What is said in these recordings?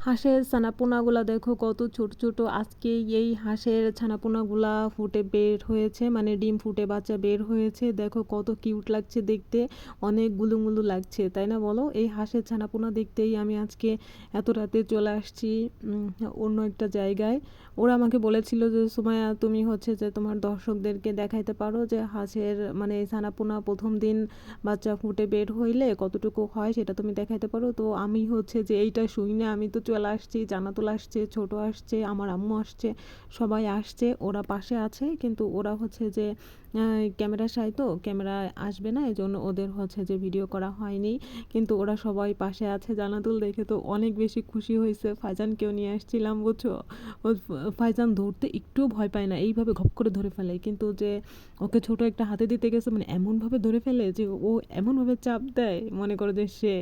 হাঁসের ছানাপোনাগুলা দেখো কত ছোট ছোট। আজকে এই হাঁসের ছানাপোনাগুলা ফুটে বের হয়েছে, মানে ডিম ফুটে বাচ্চা বের হয়েছে। দেখো কত কিউট লাগছে দেখতে, অনেক গুলুমুলু লাগছে, তাই না বলো? এই হাঁসের ছানাপোনা দেখতেই আমি আজকে এত রাতে চলে আসছি অন্য একটা জায়গায়। ওরা আমাকে বলেছিল যে সুমাইয়া তুমি হচ্ছে যে তোমার দর্শকদেরকে দেখাইতে পারো যে হাঁসের মানে ছানাপোনা প্রথম দিন বাচ্চা ফুটে বের হইলে কতটুকু হয় সেটা তুমি দেখাইতে পারো। তো আমি হচ্ছে যে এইটা শুই না, আমি তো চলে আসছি। জান্নাতুল আসছে, ছোট আসছে, আমার আম্মু আসছে, সবাই আসছে। ওরা পাশে আছে কিন্তু ওরা হচ্ছে যে ক্যামেরা সাই, তো ক্যামেরা আসবে না, এই জন্য ওদের হচ্ছে যে ভিডিও করা হয়নি। কিন্তু ওরা সবাই পাশে আছে। জান্নাতুল দেখে তো অনেক বেশি খুশি হয়েছে। ফাইজানকেও নিয়ে আসছিলাম বুঝছো। ও ফাইজান ধরতে একটুও ভয় পায় না, এইভাবে ঘপ করে ধরে ফেলে। কিন্তু যে ওকে ছোট একটা হাতে দিতে গেছে, মানে এমনভাবে ধরে ফেলে যে ও এমনভাবে চাপ দেয় মনে করো যে সে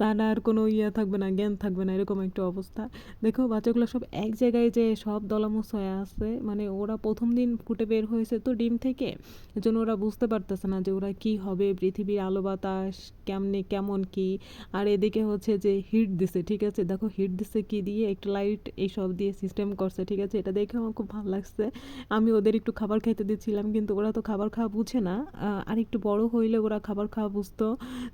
তার আর কোনো ইয়া থাকবে না, জ্ঞান থাকবে না, এরকম একটা অবস্থা। দেখো বাচ্চাগুলো সব এক জায়গায় যে সব দলামুখ হয়ে আছে, মানে ওরা প্রথম দিন ফুটে বের হয়েছে তো ডিম থেকে, এজন্য ওরা বুঝতে পারতেছে না যে ওরা কি হবে, পৃথিবীর আলো বাতাস কেমনে কেমন কি। আর এদিকে হচ্ছে যে হিট দিছে, ঠিক আছে, দেখো হিট দিছে কি দিয়ে, একটা লাইট এইসব দিয়ে সিস্টেম করছে, ঠিক আছে। এটা দেখে আমার খুব ভালো লাগছে। আমি ওদের একটু খাবার খাইতে দিচ্ছিলাম, কিন্তু ওরা তো খাবার খাওয়া বুঝে না। আর একটু বড় হইলে ওরা খাবার খাওয়া বুঝতো।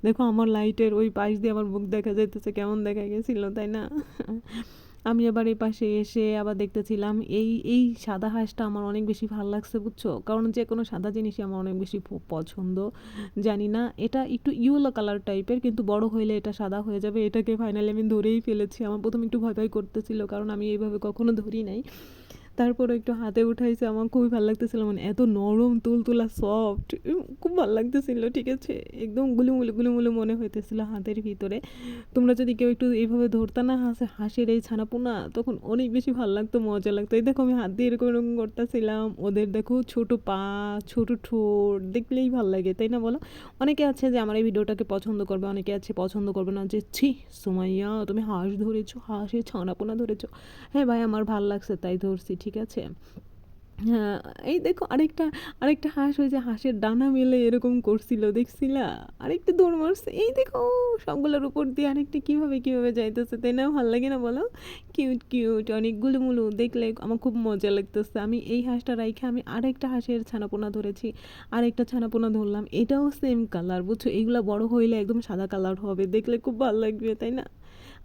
দেখো আমার লাইটের ওই পাশ দিয়ে আমার মুখ দেখা যাইতেছে, কেমন দেখা গেছিল তাই না? আমি আবার এই পাশে এসে আবার দেখতেছিলাম এই এই সাদা হাঁসটা আমার অনেক বেশি ভালো লাগছে বুঝছো, কারণ যে কোনো সাদা জিনিসই আমার অনেক বেশি পছন্দ। জানি না, এটা একটু ইয়েলো কালার টাইপের, কিন্তু বড় হইলে এটা সাদা হয়ে যাবে। এটাকে ফাইনালি আমি ধরেই ফেলেছি। আমার প্রথমে একটু ভয় ভয় করতেছিল, কারণ আমি এইভাবে কখনো ধরি নাই। তারপরে একটু হাতে উঠাইছে, আমার খুবই ভালো লাগতেছিল, মানে এত নরম তুলতুলা সফট, খুব ভালো লাগতেছিল, ঠিক আছে। একদম গুলুমুলু গুলুমুলু মনে হইতেছিল হাতের ভিতরে। তোমরা যদি কেউ একটু এইভাবে ধরতা না হাঁসের এই ছানাপোনা, তখন অনেক বেশি ভালো লাগতো, মজা লাগতো। এই দেখো আমি হাত দিয়ে এরকম এরকম করতেছিলাম। ওদের দেখো ছোট পা, ছোট ঠোঁট, দেখলেই ভালো লাগে, তাই না বলো? অনেকে আছে যে আমার এই ভিডিওটাকে পছন্দ করবে, অনেকে আছে পছন্দ করবে না, যে ছি সুমাইয়া তুমি হাঁস ধরেছো, হাঁসের ছানাপোনা ধরেছো। হ্যাঁ ভাই, আমার ভাল লাগছে তাই ধরছি, ঠিক আছে। হ্যাঁ, এই দেখো আরেকটা আরেকটা হাঁস, ওই যে হাঁসের ডানা মেলে এরকম করছিল, দেখছিলা? আরেকটা দৌড় মারছে, এই দেখো সবগুলোর উপর দিয়ে আরেকটা কিভাবে কিভাবে যাইতেছে, তাই না? ভাল লাগে না বলো? কিউট কিউট, অনেকগুলো মুলো, দেখলে আমার খুব মজা লাগতেছে। আমি এই হাঁসটা রাইখে আমি আরেকটা হাঁসের ছানাপোনা ধরেছি, আরেকটা ছানাপোনা ধরলাম, এটাও সেম কালার বুঝছো। এইগুলা বড় হইলে একদম সাদা কালার হবে, দেখলে খুব ভালো লাগবে, তাই না?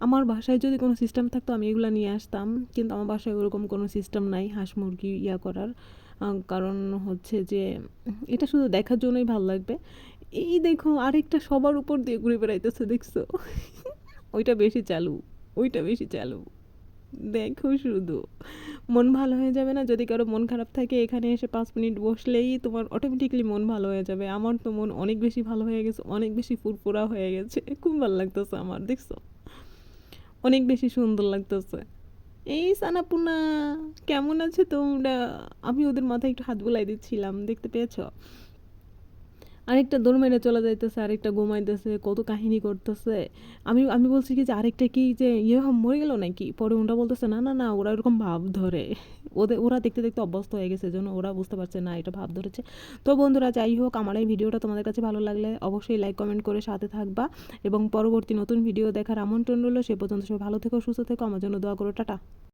আমার বাসায় যদি কোনো সিস্টেম থাকতো আমি এগুলো নিয়ে আসতাম, কিন্তু আমার বাসায় ওরকম কোনো সিস্টেম নাই হাঁস মুরগি ইয়া করার। কারণ হচ্ছে যে এটা শুধু দেখার জন্যই ভালো লাগবে। এই দেখো আরেকটা সবার উপর দিয়ে ঘুরে বেড়াইতেছে, দেখছো? ওইটা বেশি চালু, ওইটা বেশি চালু। দেখো শুধু, মন ভালো হয়ে যাবে না? যদি কারো মন খারাপ থাকে এখানে এসে 5 মিনিট বসলেই তোমার অটোমেটিকলি মন ভালো হয়ে যাবে। আমার তো মন অনেক বেশি ভালো হয়ে গেছে, অনেক বেশি ফুরফুরা হয়ে গেছে, খুব ভালো লাগতেছে আমার, দেখছো? অনেক বেশি সুন্দর লাগতেছে। এই সানাপুনা, কেমন আছে তোমরা? আমি ওদের মাথায় একটু হাত বুলাই দিচ্ছিলাম, দেখতে পেয়েছো? আরেকটা দৌড় মেরে চলে যাইতেছে, আরেকটা ঘুমাইতেছে, কত কাহিনী করতেছে। আমি আমি বলছি কি যে আরেকটা কি যে মরে গেল নাকি, পরে ওরা বলতেছে না না না, ওরা এরকম ভাব ধরে। ওরা দেখতে দেখতে অভ্যস্ত হয়ে গেছে, জন্য ওরা বুঝতে পারছে না এটা ভাব ধরেছে। তো বন্ধুরা, যাই হোক, আমার এই ভিডিওটা তোমাদের কাছে ভালো লাগলে অবশ্যই লাইক কমেন্ট করে সাথে থাকবা, এবং পরবর্তী নতুন ভিডিও দেখার আমন্ত্রণ রইল। সে পর্যন্ত সবাই ভালো থেকো, সুস্থ থেকো, আমার জন্য দোয়া করো। টাটা।